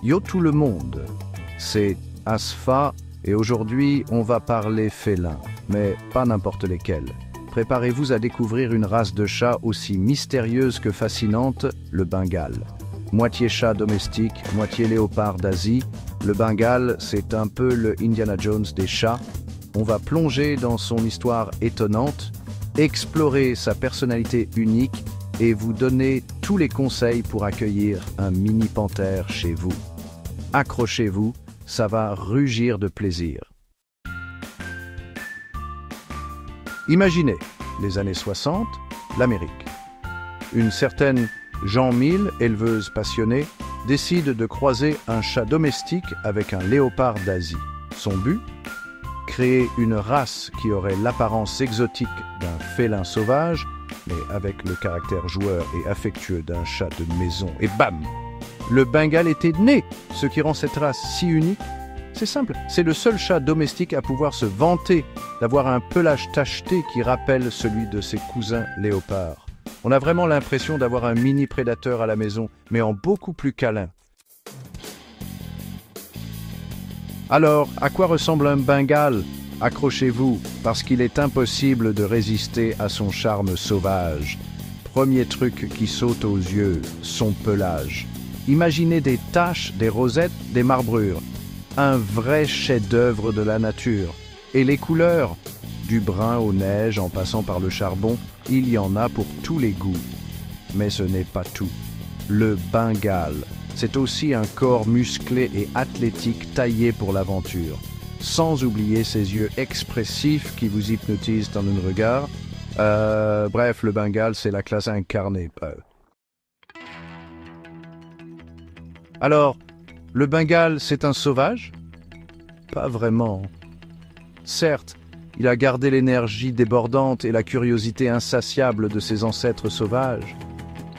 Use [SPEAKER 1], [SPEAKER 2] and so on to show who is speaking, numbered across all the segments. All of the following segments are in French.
[SPEAKER 1] Yo tout le monde, c'est Asfa et aujourd'hui on va parler félin, mais pas n'importe lesquels. Préparez-vous à découvrir une race de chat aussi mystérieuse que fascinante, le Bengale. Moitié chat domestique, moitié léopard d'Asie, le Bengale c'est un peu le Indiana Jones des chats. On va plonger dans son histoire étonnante, explorer sa personnalité unique et vous donner tous les conseils pour accueillir un mini panthère chez vous. Accrochez-vous, ça va rugir de plaisir. Imaginez, les années 60, l'Amérique. Une certaine Jean Mille, éleveuse passionnée, décide de croiser un chat domestique avec un léopard d'Asie. Son but ? Créer une race qui aurait l'apparence exotique d'un félin sauvage, mais avec le caractère joueur et affectueux d'un chat de maison. Et bam! Le Bengale était né, ce qui rend cette race si unique. C'est simple, c'est le seul chat domestique à pouvoir se vanter d'avoir un pelage tacheté qui rappelle celui de ses cousins léopards. On a vraiment l'impression d'avoir un mini prédateur à la maison, mais en beaucoup plus câlin. Alors, à quoi ressemble un Bengale ? Accrochez-vous, parce qu'il est impossible de résister à son charme sauvage. Premier truc qui saute aux yeux, son pelage. Imaginez des taches, des rosettes, des marbrures. Un vrai chef-d'œuvre de la nature. Et les couleurs ? Du brun au neige en passant par le charbon, il y en a pour tous les goûts. Mais ce n'est pas tout. Le Bengale, c'est aussi un corps musclé et athlétique taillé pour l'aventure. Sans oublier ses yeux expressifs qui vous hypnotisent dans un regard. Bref, le Bengale, c'est la classe incarnée. Alors, le Bengale, c'est un sauvage ? Pas vraiment. Certes, il a gardé l'énergie débordante et la curiosité insatiable de ses ancêtres sauvages.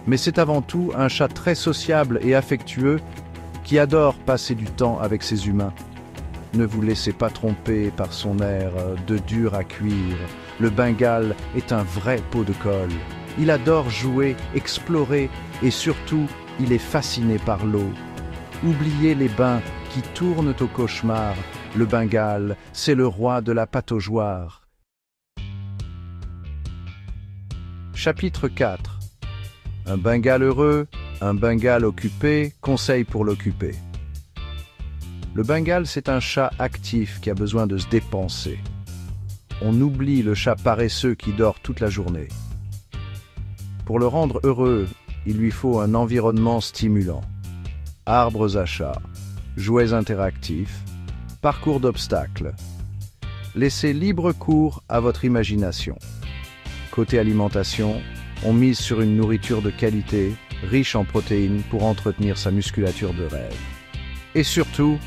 [SPEAKER 1] Mais c'est avant tout un chat très sociable et affectueux qui adore passer du temps avec ses humains. Ne vous laissez pas tromper par son air de dur à cuire. Le Bengale est un vrai pot de colle. Il adore jouer, explorer et surtout, il est fasciné par l'eau. Oubliez les bains qui tournent au cauchemar. Le Bengale, c'est le roi de la pataugeoire. Chapitre 4. Un Bengale heureux, un Bengale occupé, conseil pour l'occuper. Le Bengale, c'est un chat actif qui a besoin de se dépenser. On oublie le chat paresseux qui dort toute la journée. Pour le rendre heureux, il lui faut un environnement stimulant. Arbres à chat, jouets interactifs, parcours d'obstacles. Laissez libre cours à votre imagination. Côté alimentation, on mise sur une nourriture de qualité, riche en protéines pour entretenir sa musculature de rêve. Et surtout,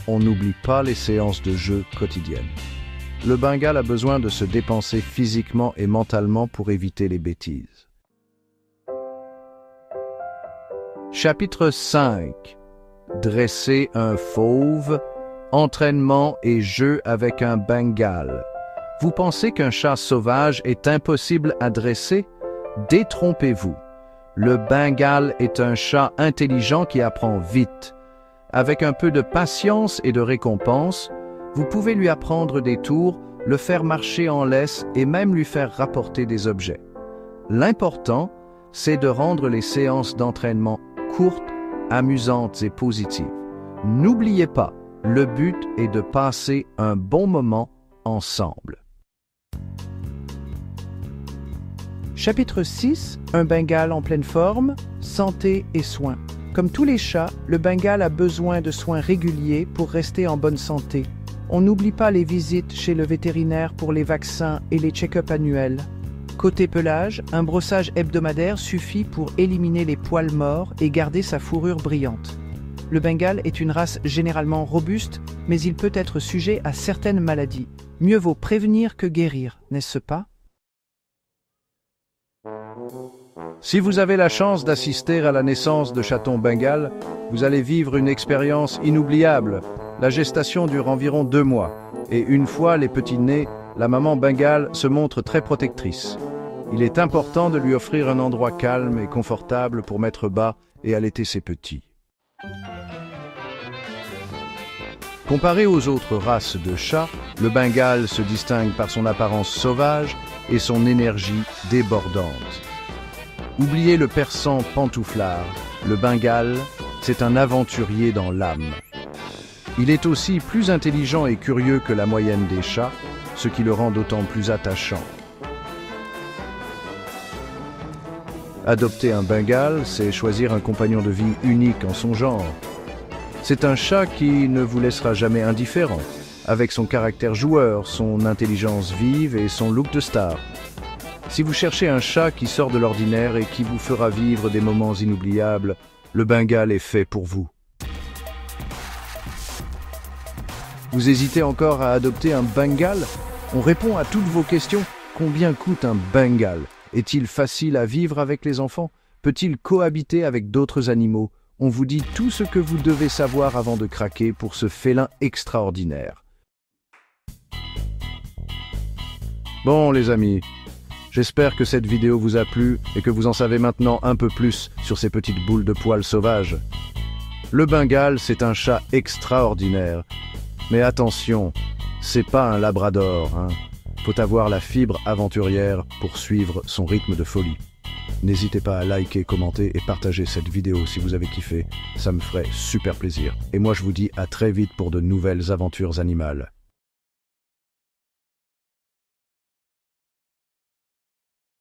[SPEAKER 1] on n'oublie pas les séances de jeu quotidiennes. Le Bengale a besoin de se dépenser physiquement et mentalement pour éviter les bêtises. Chapitre 5. Dresser un fauve, entraînement et jeu avec un Bengale. Vous pensez qu'un chat sauvage est impossible à dresser ? Détrompez-vous. Le Bengale est un chat intelligent qui apprend vite. Avec un peu de patience et de récompense, vous pouvez lui apprendre des tours, le faire marcher en laisse et même lui faire rapporter des objets. L'important, c'est de rendre les séances d'entraînement courtes, amusantes et positives. N'oubliez pas, le but est de passer un bon moment ensemble.
[SPEAKER 2] Chapitre 6. Un Bengale en pleine forme, santé et soins. Comme tous les chats, le Bengale a besoin de soins réguliers pour rester en bonne santé. On n'oublie pas les visites chez le vétérinaire pour les vaccins et les check-up annuels. Côté pelage, un brossage hebdomadaire suffit pour éliminer les poils morts et garder sa fourrure brillante. Le Bengale est une race généralement robuste, mais il peut être sujet à certaines maladies. Mieux vaut prévenir que guérir, n'est-ce pas ?
[SPEAKER 1] Si vous avez la chance d'assister à la naissance de chatons Bengale, vous allez vivre une expérience inoubliable. La gestation dure environ 2 mois. Et une fois les petits nés, la maman Bengale se montre très protectrice. Il est important de lui offrir un endroit calme et confortable pour mettre bas et allaiter ses petits. Comparé aux autres races de chats, le Bengale se distingue par son apparence sauvage et son énergie débordante. Oubliez le persan pantouflard, le Bengale, c'est un aventurier dans l'âme. Il est aussi plus intelligent et curieux que la moyenne des chats, ce qui le rend d'autant plus attachant. Adopter un Bengale, c'est choisir un compagnon de vie unique en son genre. C'est un chat qui ne vous laissera jamais indifférent, avec son caractère joueur, son intelligence vive et son look de star. Si vous cherchez un chat qui sort de l'ordinaire et qui vous fera vivre des moments inoubliables, le Bengale est fait pour vous. Vous hésitez encore à adopter un Bengale? On répond à toutes vos questions. Combien coûte un Bengale? Est-il facile à vivre avec les enfants? Peut-il cohabiter avec d'autres animaux? On vous dit tout ce que vous devez savoir avant de craquer pour ce félin extraordinaire. Bon les amis, j'espère que cette vidéo vous a plu et que vous en savez maintenant un peu plus sur ces petites boules de poils sauvages. Le Bengale, c'est un chat extraordinaire. Mais attention, c'est pas un labrador, hein. Faut avoir la fibre aventurière pour suivre son rythme de folie. N'hésitez pas à liker, commenter et partager cette vidéo si vous avez kiffé, ça me ferait super plaisir. Et moi je vous dis à très vite pour de nouvelles aventures animales.